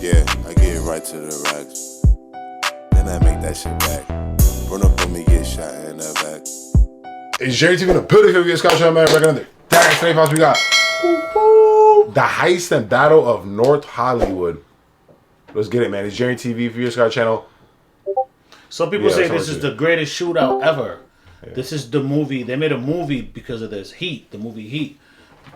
Yeah, I get right to the racks. Then I make that shit back. Run up on me, get shot in the back. It's Jerry TV in the building. Here we get Scott man. We're gonna Darren today, we got the heist and battle of North Hollywood. Let's get it, man. It's Jerry TV for your Scott channel. Some people say this is the greatest shootout ever. Yeah. This is the movie. They made a movie because of this. Heat, the movie Heat,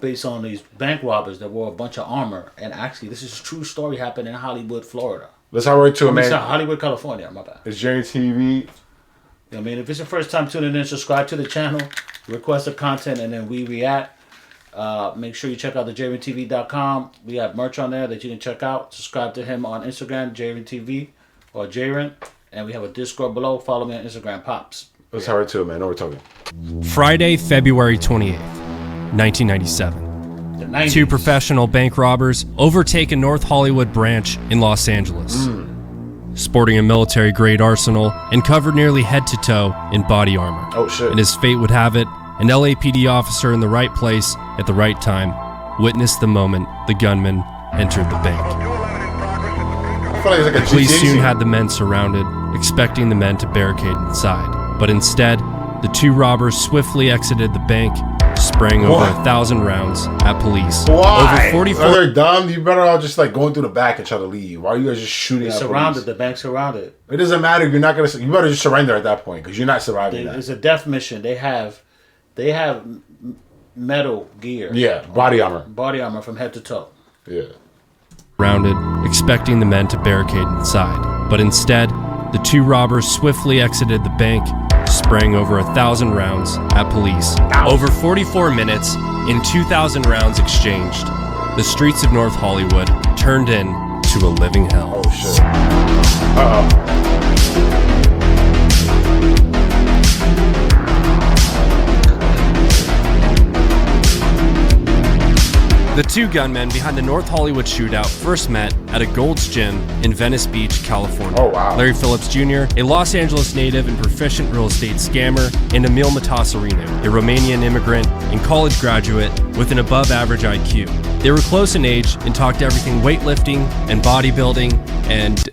based on these bank robbers that wore a bunch of armor. And actually, this is a true story happened in Hollywood, Florida. Let's hop right to it, man. Hollywood, California. My bad. It's Jerry TV. I mean, if it's your first time tuning in, subscribe to the channel, request the content, and then we react. Make sure you check out the JarenTV.com. We have merch on there that you can check out. Subscribe to him on Instagram, JarenTV or Jaren. And we have a Discord below. Follow me on Instagram, Pops. Let's hop right to it, man. No, we're talking. Friday, February 28th, 1997. The 90s. Two professional bank robbers overtake a North Hollywood branch in Los Angeles. Sporting a military-grade arsenal and covered nearly head to toe in body armor. Oh, shit. And as fate would have it, an LAPD officer in the right place at the right time witnessed the moment the gunman entered the bank. I feel like it's like a Police GTA soon scene. had the men surrounded, expecting the men to barricade inside. But instead, the two robbers swiftly exited the bank, spraying over 1,000 rounds at police. Why? Over 44. Oh, they're dumb. You better all just like going through the back and try to leave. Why are you guys just shooting at Surrounded. police? The bank surrounded. It doesn't matter if you're not gonna. You better just surrender at that point because you're not surviving that. It's a death mission. They have metal gear. Yeah, body armor. Body armor from head to toe. Yeah. Surrounded, expecting the men to barricade inside. But instead, the two robbers swiftly exited the bank, spraying over 1,000 rounds at police. Ow. Over 44 minutes, in 2,000 rounds exchanged, the streets of North Hollywood turned into a living hell. Oh shit. Uh-oh. The two gunmen behind the North Hollywood shootout first met at a Gold's Gym in Venice Beach, California. Oh, wow. Larry Phillips Jr., a Los Angeles native and proficient real estate scammer, and Emil Matasareanu, a Romanian immigrant and college graduate with an above-average IQ. They were close in age and talked everything weightlifting and bodybuilding and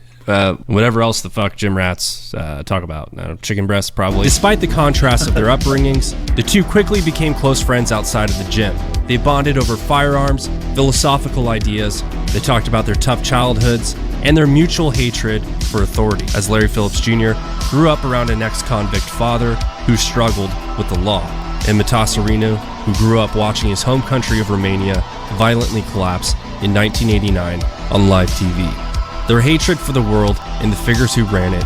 whatever else the fuck gym rats talk about. Chicken breasts, probably. Despite the contrast of their upbringings, the two quickly became close friends outside of the gym. They bonded over firearms, philosophical ideas, they talked about their tough childhoods, and their mutual hatred for authority, as Larry Phillips Jr. grew up around an ex-convict father who struggled with the law, and Matasareanu, who grew up watching his home country of Romania violently collapse in 1989 on live TV. Their hatred for the world and the figures who ran it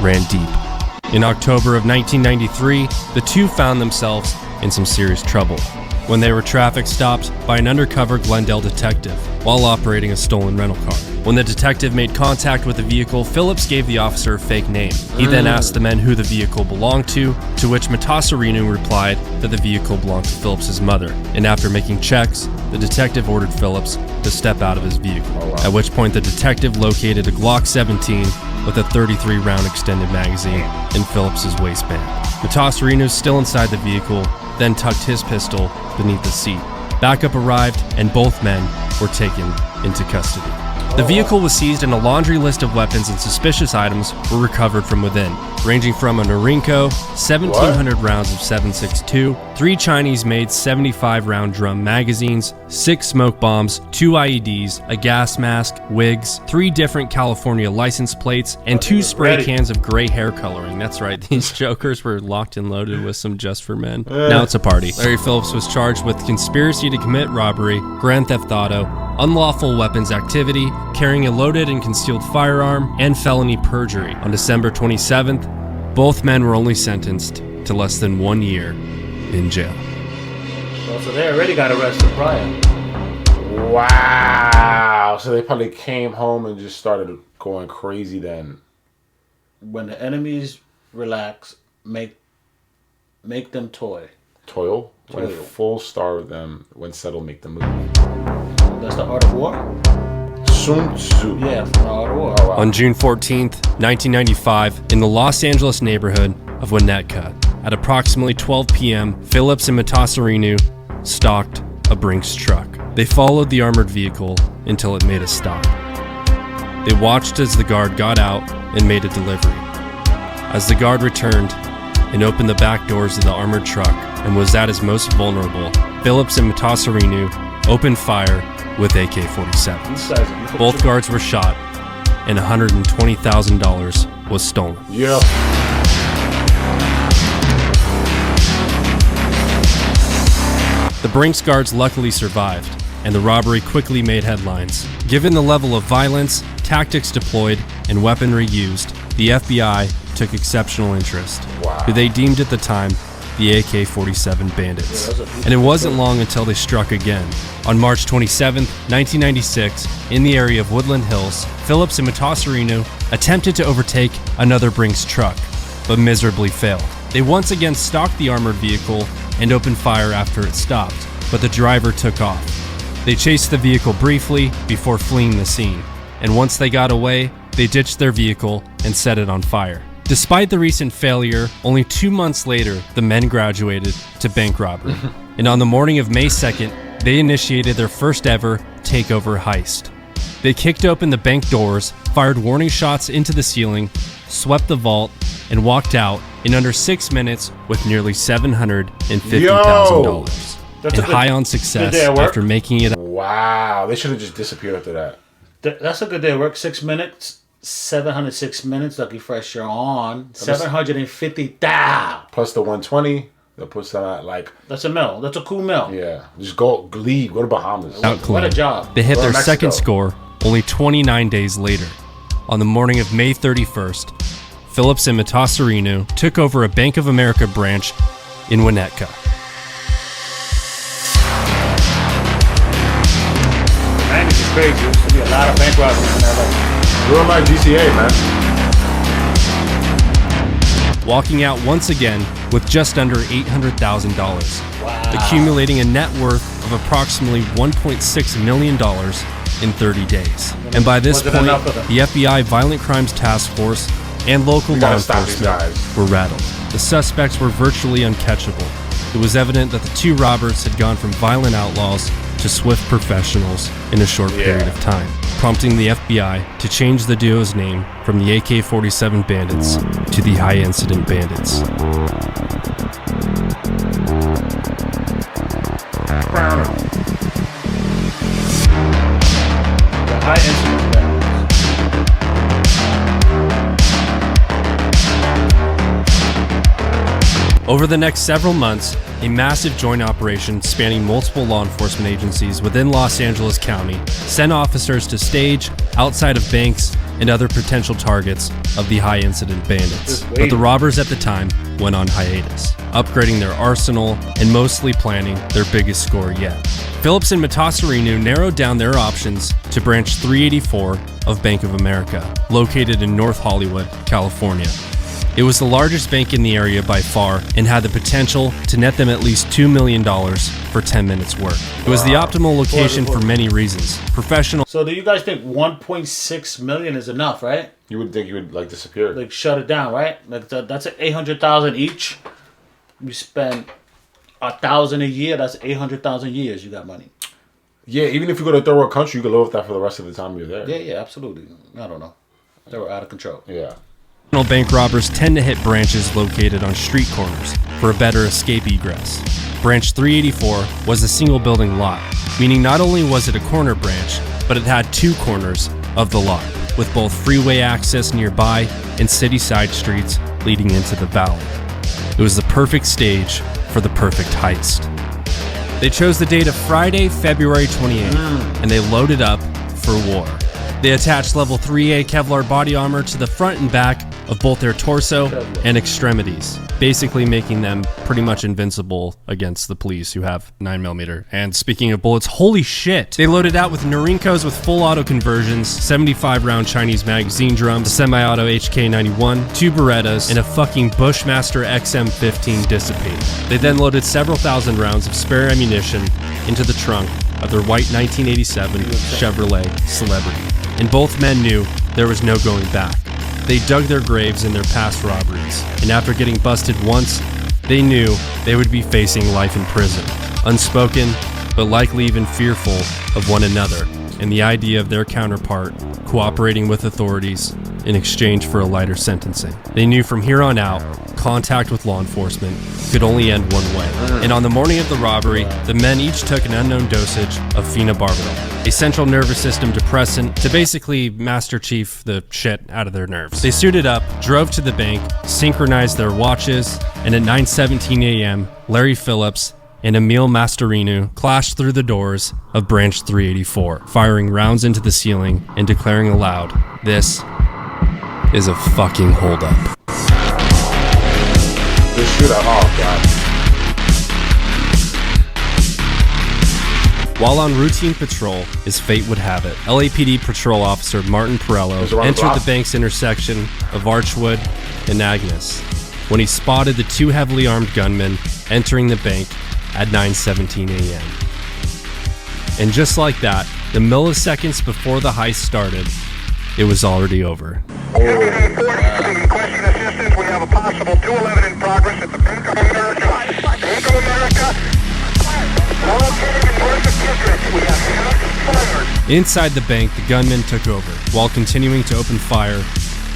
ran deep. In October of 1993, the two found themselves in some serious trouble when they were traffic stopped by an undercover Glendale detective while operating a stolen rental car. When the detective made contact with the vehicle, Phillips gave the officer a fake name. He then asked the men who the vehicle belonged to which Matasareanu replied that the vehicle belonged to Phillips's mother. And after making checks, the detective ordered Phillips to step out of his vehicle, at which point the detective located a Glock 17 with a 33-round extended magazine in Phillips's waistband. Matasareanu, still inside the vehicle, then tucked his pistol beneath the seat. Backup arrived, and both men were taken into custody. The vehicle was seized and a laundry list of weapons and suspicious items were recovered from within, ranging from a Norinco, 1,700 rounds of 7.62, 3 Chinese-made 75-round drum magazines, 6 smoke bombs, 2 IEDs, a gas mask, wigs, 3 different California license plates, and 2 spray cans of gray hair coloring. That's right, these jokers were locked and loaded with some just for men. Now it's a party. Larry Phillips was charged with conspiracy to commit robbery, grand theft auto, unlawful weapons activity, carrying a loaded and concealed firearm, and felony perjury. On December 27th, both men were only sentenced to less than 1 year in jail. So they already got arrested prior. Wow. So they probably came home and just started going crazy then. When the enemies relax, make them toy. Toil? When full starve them, when settle make them move. That's the art of war? Sun Tzu. Yeah, from the art of war. Oh, wow. On June 14th, 1995, in the Los Angeles neighborhood of Winnetka, at approximately 12 p.m., Phillips and Matasareanu stalked a Brinks truck. They followed the armored vehicle until it made a stop. They watched as the guard got out and made a delivery. As the guard returned and opened the back doors of the armored truck and was at his most vulnerable, Phillips and Mutasarinu opened fire with AK-47s. Both guards were shot, and $120,000 was stolen. Yeah. The Brinks guards luckily survived, and the robbery quickly made headlines. Given the level of violence, tactics deployed, and weaponry used, the FBI took exceptional interest, who they deemed at the time the AK-47 Bandits. And it wasn't long until they struck again. On March 27, 1996, in the area of Woodland Hills, Phillips and Mutasarinu attempted to overtake another Brinks truck, but miserably failed. They once again stalked the armored vehicle and opened fire after it stopped, but the driver took off. They chased the vehicle briefly before fleeing the scene, and once they got away, they ditched their vehicle and set it on fire. Despite the recent failure, only 2 months later, the men graduated to bank robbery. And on the morning of May 2nd, they initiated their first ever takeover heist. They kicked open the bank doors, fired warning shots into the ceiling, swept the vault, and walked out in under 6 minutes with nearly $750,000. And high on success after making it. Wow, they should have just disappeared after that. That's a good day of work. 6 minutes, 706 minutes. Lucky Fresh, you're on 750,000 plus the 120. That puts them at like. That's a mill. That's a cool mill. Yeah, just go leave. Go to Bahamas. What a job. They hit their second score only 29 days later. On the morning of May 31st, Phillips and Mutasarinu took over a Bank of America branch in Winnetka. Man, this is crazy. There's going to be a lot of bank robberies in LA. Doing like GCA, man. Walking out once again with just under $800,000, accumulating a net worth of approximately $1.6 million in 30 days. And by this point, the FBI Violent Crimes Task Force and local law enforcement were rattled. The suspects were virtually uncatchable. It was evident that the two robbers had gone from violent outlaws to swift professionals in a short period of time, prompting the FBI to change the duo's name from the AK-47 Bandits to the High Incident Bandits. The High Incident Bandits. Over the next several months, a massive joint operation spanning multiple law enforcement agencies within Los Angeles County sent officers to stage outside of banks and other potential targets of the High Incident Bandits. But the robbers at the time went on hiatus, upgrading their arsenal and mostly planning their biggest score yet. Phillips and Mutasarinu narrowed down their options to branch 384 of Bank of America, located in North Hollywood, California. It was the largest bank in the area by far and had the potential to net them at least $2 million for 10 minutes work. It was the optimal location for many reasons. Professional. So do you guys think 1.6 million is enough, right? You would think you would like disappear. Like shut it down, right? Like that's at 800,000 each. You spend 1,000 a year. That's 800,000 years. You got money. Yeah, even if you go to a third world country, you can live with that for the rest of the time you're there. Yeah, absolutely. I don't know. They were out of control. Yeah. Bank robbers tend to hit branches located on street corners for a better escape egress. Branch 384 was a single building lot, meaning not only was it a corner branch, but it had two corners of the lot, with both freeway access nearby and city side streets leading into the valley. It was the perfect stage for the perfect heist. They chose the date of Friday, February 28th, and they loaded up for war. They attached level 3A Kevlar body armor to the front and back of both their torso and extremities, basically making them pretty much invincible against the police who have 9mm. And speaking of bullets, holy shit! They loaded out with Norinkos with full auto conversions, 75-round Chinese magazine drums, a semi-auto HK91, two Berettas, and a fucking Bushmaster XM15 dissipator. They then loaded several thousand rounds of spare ammunition into the trunk of their white 1987 Chevrolet Celebrity. And both men knew there was no going back. They dug their graves in their past robberies, and after getting busted once, they knew they would be facing life in prison, unspoken, but likely even fearful of one another, and the idea of their counterpart cooperating with authorities in exchange for a lighter sentencing. They knew from here on out, contact with law enforcement could only end one way. And on the morning of the robbery, the men each took an unknown dosage of phenobarbital, a central nervous system depressant to basically Master Chief the shit out of their nerves. They suited up, drove to the bank, synchronized their watches, and at 9:17 a.m., Larry Phillips and Emil Mastorinu clashed through the doors of Branch 384, firing rounds into the ceiling and declaring aloud, "This is a fucking holdup." The shootout, oh god. While on routine patrol, as fate would have it, LAPD patrol officer Martin Perello entered the bank's intersection of Archwood and Agnes when he spotted the two heavily armed gunmen entering the bank at 9:17 a.m. And just like that, the milliseconds before the heist started, it was already over. Requesting assistance. We have a possible 211 in progress at the Bank of America. Bank of America. Located in north of district. We have shots fired. Inside the bank, the gunmen took over, while continuing to open fire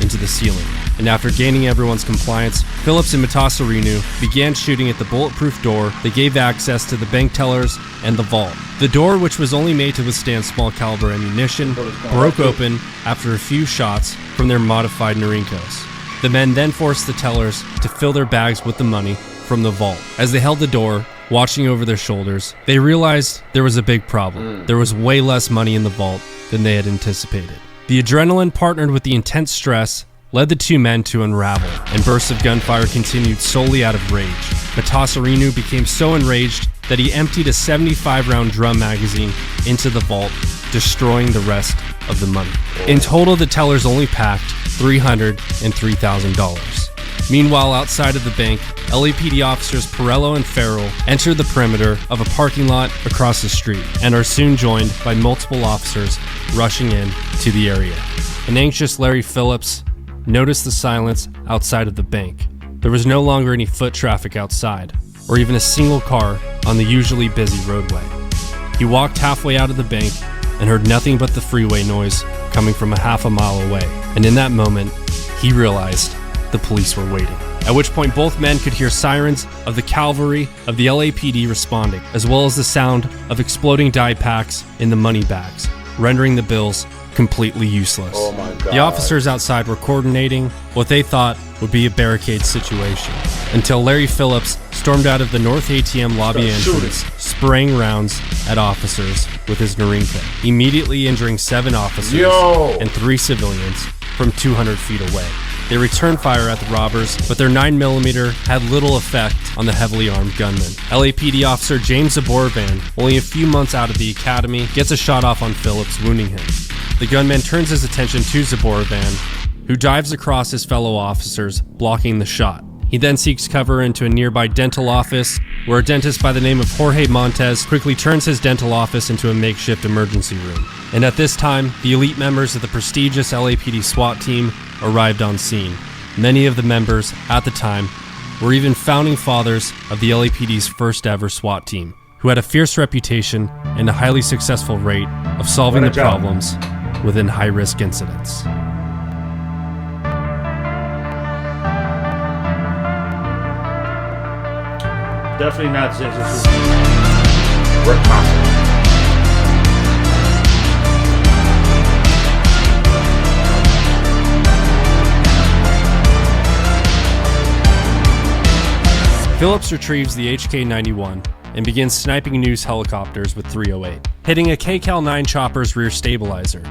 into the ceiling. And after gaining everyone's compliance, Phillips and Matasarinu began shooting at the bulletproof door that gave access to the bank tellers and the vault. The door, which was only made to withstand small caliber ammunition, broke open after a few shots from their modified Norinkos. The men then forced the tellers to fill their bags with the money from the vault. As they held the door, watching over their shoulders, they realized there was a big problem. There was way less money in the vault than they had anticipated. The adrenaline partnered with the intense stress led the two men to unravel, and bursts of gunfire continued solely out of rage. Matasarinu became so enraged that he emptied a 75-round drum magazine into the vault, destroying the rest of the money. In total, the tellers only packed $303,000. Meanwhile, outside of the bank, LAPD officers Perello and Farrell enter the perimeter of a parking lot across the street and are soon joined by multiple officers rushing in to the area. An anxious Larry Phillips noticed the silence outside of the bank. There was no longer any foot traffic outside, or even a single car on the usually busy roadway. He walked halfway out of the bank and heard nothing but the freeway noise coming from a half a mile away. And in that moment, he realized the police were waiting. At which point both men could hear sirens of the cavalry of the LAPD responding, as well as the sound of exploding dye packs in the money bags, rendering the bills completely useless. Oh my God. The officers outside were coordinating what they thought would be a barricade situation, until Larry Phillips stormed out of the North ATM lobby entrance, spraying rounds at officers with his Norinco, immediately injuring 7 officers and 3 civilians from 200 feet away. They returned fire at the robbers, but their 9mm had little effect on the heavily armed gunmen. LAPD officer James Zaborvan, only a few months out of the academy, gets a shot off on Phillips, wounding him. The gunman turns his attention to Zaborvan, who dives across his fellow officers, blocking the shot. He then seeks cover into a nearby dental office, where a dentist by the name of Jorge Montez quickly turns his dental office into a makeshift emergency room. And at this time, the elite members of the prestigious LAPD SWAT team arrived on scene. Many of the members, at the time, were even founding fathers of the LAPD's first ever SWAT team, who had a fierce reputation and a highly successful rate of solving the problems within high-risk incidents. Definitely not Zig. Rick Massa. Phillips retrieves the HK-91 and begins sniping news helicopters with 308, hitting a KCAL-9 chopper's rear stabilizer,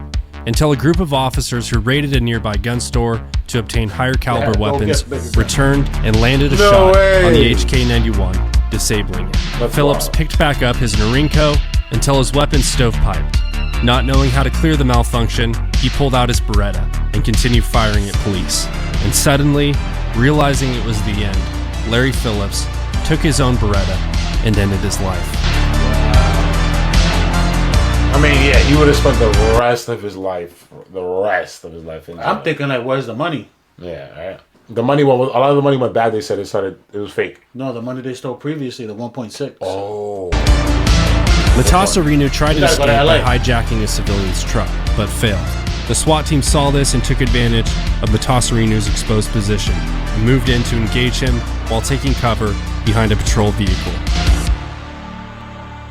until a group of officers who raided a nearby gun store to obtain higher caliber weapons returned and landed a shot on the HK-91, disabling it. Phillips picked back up his Norinco until his weapon stovepiped. Not knowing how to clear the malfunction, he pulled out his Beretta and continued firing at police. And suddenly, realizing it was the end, Larry Phillips took his own Beretta and ended his life. I mean, yeah, he would have spent the rest of his life in jail. I'm thinking like, where's the money? Yeah, right. The money went. A lot of the money went bad. They said it was fake. No, the money they stole previously, the 1.6. Oh. Matasarinu tried to gotta go escape to by LA. hijacking a civilian's truck, but failed. The SWAT team saw this and took advantage of Matasarinu's exposed position and moved in to engage him while taking cover behind a patrol vehicle.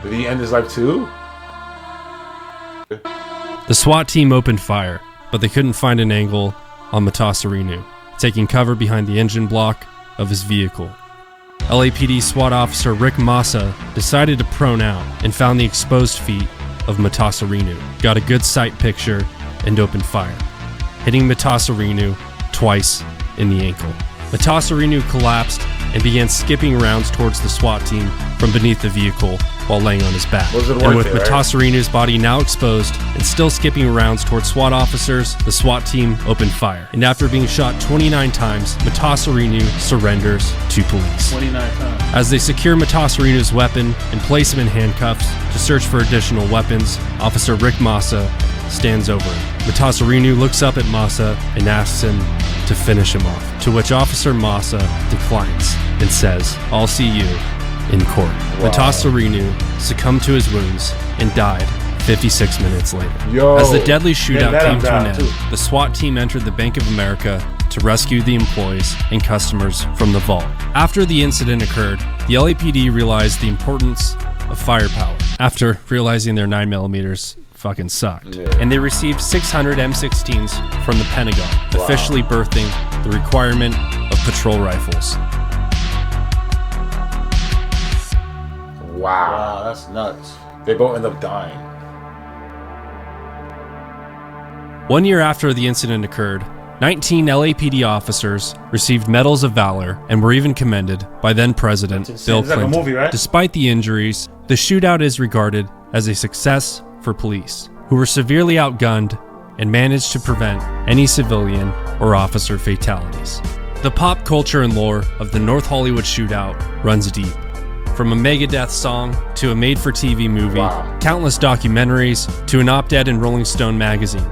Did he end his life too? The SWAT team opened fire, but they couldn't find an angle on Matasarinu, taking cover behind the engine block of his vehicle. LAPD SWAT officer Rick Massa decided to prone out and found the exposed feet of Matasarinu, got a good sight picture, and opened fire, hitting Matasarinu twice in the ankle. Matasarinu collapsed and began skipping rounds towards the SWAT team from beneath the vehicle while laying on his back. And with Matasarinu's body now exposed and still skipping rounds towards SWAT officers, the SWAT team opened fire. And after being shot 29 times, Matasarinu surrenders to police. 29 times. As they secure Matasarinu's weapon and place him in handcuffs to search for additional weapons, Officer Rick Massa stands over him. Matasarinu looks up at Massa and asks him to finish him off, to which Officer Massa declines and says, "I'll see you in court." Wow. Matasarinu succumbed to his wounds and died 56 minutes later. Yo, as the deadly shootout let him came to an die, end, too. the SWAT team entered the Bank of America to rescue the employees and customers from the vault. After the incident occurred, the LAPD realized the importance of firepower after realizing their 9mm fucking sucked. Yeah. And they received 600 M16s from the Pentagon, officially birthing the requirement of patrol rifles. Wow. Wow, that's nuts. They both end up dying. 1 year after the incident occurred, 19 LAPD officers received medals of valor and were even commended by then President That's insane. Bill It's like a Clinton. movie, right? Despite the injuries, the shootout is regarded as a success for police, who were severely outgunned and managed to prevent any civilian or officer fatalities. The pop culture and lore of the North Hollywood shootout runs deep. From a Megadeth song to a made-for-TV movie, Wow. countless documentaries to an op-ed in Rolling Stone magazine.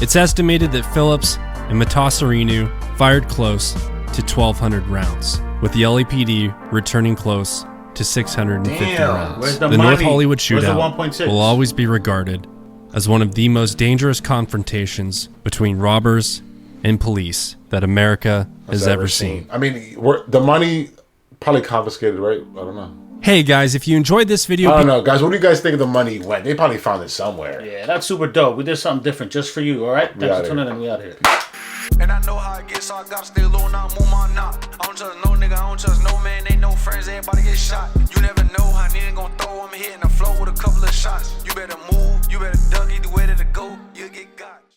It's estimated that Phillips and Matasarinu fired close to 1,200 rounds, with the LAPD returning close to 650 Damn. rounds. Where's the North money? Hollywood Where's the shootout 1.6? will always be regarded as one of the most dangerous confrontations between robbers and police that America has ever seen. I mean, the money probably confiscated, right? I don't know. Hey guys, if you enjoyed this video, I don't know, guys. What do you guys think of the money went? They probably found it somewhere. Yeah, that's super dope. We did something different just for you, all right? Thanks outta for tuning in. We out here. And I know how it gets, so I gotta stay low, now move my knot. I don't trust no nigga, I don't trust no man, ain't no friends, everybody get shot. You never know how nigga gon' throw, I'm hitting the flow with a couple of shots. You better move, you better duck, either way to go, you'll get got.